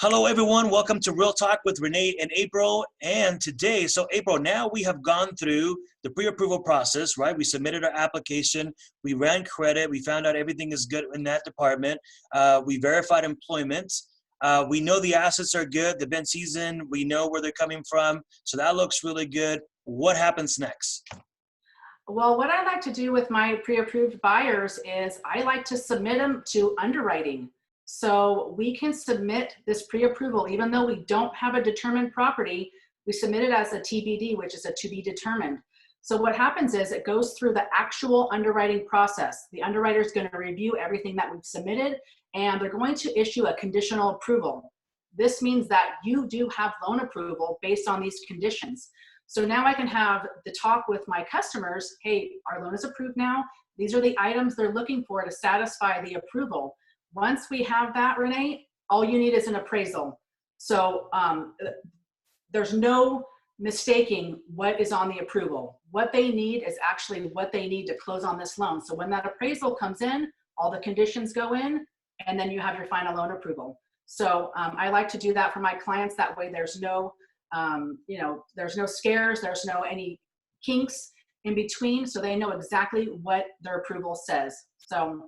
Hello, everyone. Welcome to Real Talk with Rene and April. And today, April, now we have gone through the pre-approval process, right? We submitted our application. We ran credit. We found out everything is good in that department. We verified employment. We know the assets are good. The been season, we know where they're coming from. So that looks really good. What happens next? Well, what I like to do with my pre-approved buyers is I like to submit them to underwriting. So we can submit this pre-approval, even though we don't have a determined property, we submit it as a TBD, which is a to be determined. So what happens is it goes through the actual underwriting process. The underwriter is going to review everything that we've submitted, and they're going to issue a conditional approval. This means that you do have loan approval based on these conditions. So now I can have the talk with my customers. Hey, our loan is approved now. These are the items they're looking for to satisfy the approval. Once we have that, Rene, all you need is an appraisal. So there's no mistaking what is on the approval. What they need is actually what they need to close on this loan. So when that appraisal comes in, all the conditions go in, and then you have your final loan approval. So I like to do that for my clients. That way there's no, there's no scares, there's no any kinks in between. So they know exactly what their approval says. So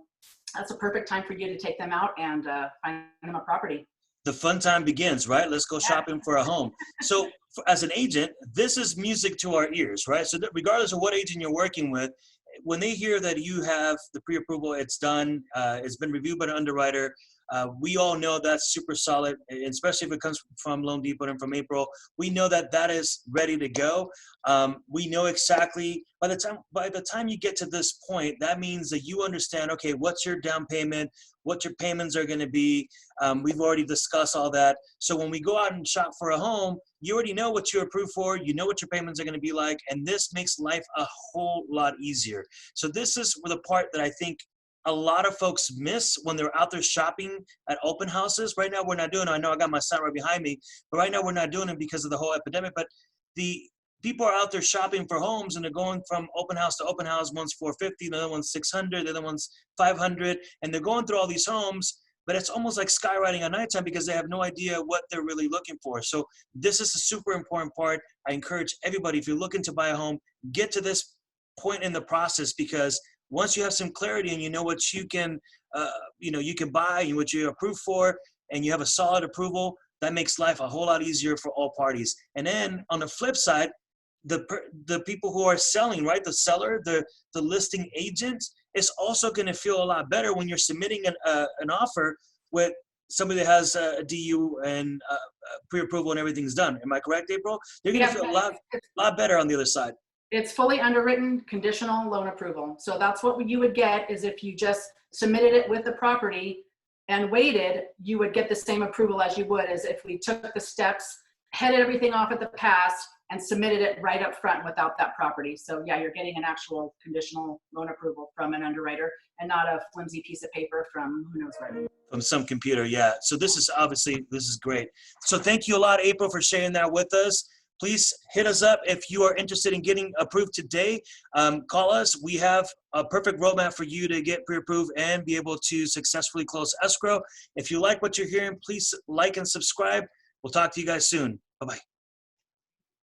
that's a perfect time for you to take them out and find them a property. The fun time begins, right? Let's go shopping for a home. So as an agent, this is music to our ears, right? So that regardless of what agent you're working with, when they hear that you have the pre-approval, it's done, it's been reviewed by the underwriter, we all know that's super solid, especially if it comes from Loan Depot and from April. We know that that is ready to go. We know exactly by the time you get to this point, that means that you understand, okay, what's your down payment, what your payments are going to be. We've already discussed all that. So when we go out and shop for a home, you already know what you're approved for. You know what your payments are going to be like, and this makes life a whole lot easier. So this is the part that I think a lot of folks miss when they're out there shopping at open houses. Right now, we're not doing it. I know I got my son right behind me, but right now we're not doing it because of the whole epidemic. But the people are out there shopping for homes, and they're going from open house to open house. One's 450, the other one's 600, the other one's 500, and they're going through all these homes. But it's almost like skywriting at nighttime because they have no idea what they're really looking for. So this is a super important part. I encourage everybody, if you're looking to buy a home, get to this point in the process, because once you have some clarity and you know what you can, you can buy and what you're approved for, and you have a solid approval, that makes life a whole lot easier for all parties. And then on the flip side, the people who are selling, right, the seller, the listing agent, is also going to feel a lot better when you're submitting an offer with somebody that has a DU and pre-approval and everything's done. Am I correct, April? They're going to feel a lot better on the other side. It's fully underwritten conditional loan approval. So that's what you would get, is if you just submitted it with the property and waited, you would get the same approval as you would as if we took the steps, headed everything off at the pass, and submitted it right up front without that property. So yeah, you're getting an actual conditional loan approval from an underwriter and not a flimsy piece of paper from who knows where. From some computer, yeah. So this is great. So thank you a lot, April, for sharing that with us. Please hit us up if you are interested in getting approved today. Call us. We have a perfect roadmap for you to get pre-approved and be able to successfully close escrow. If you like what you're hearing, please like and subscribe. We'll talk to you guys soon. Bye-bye.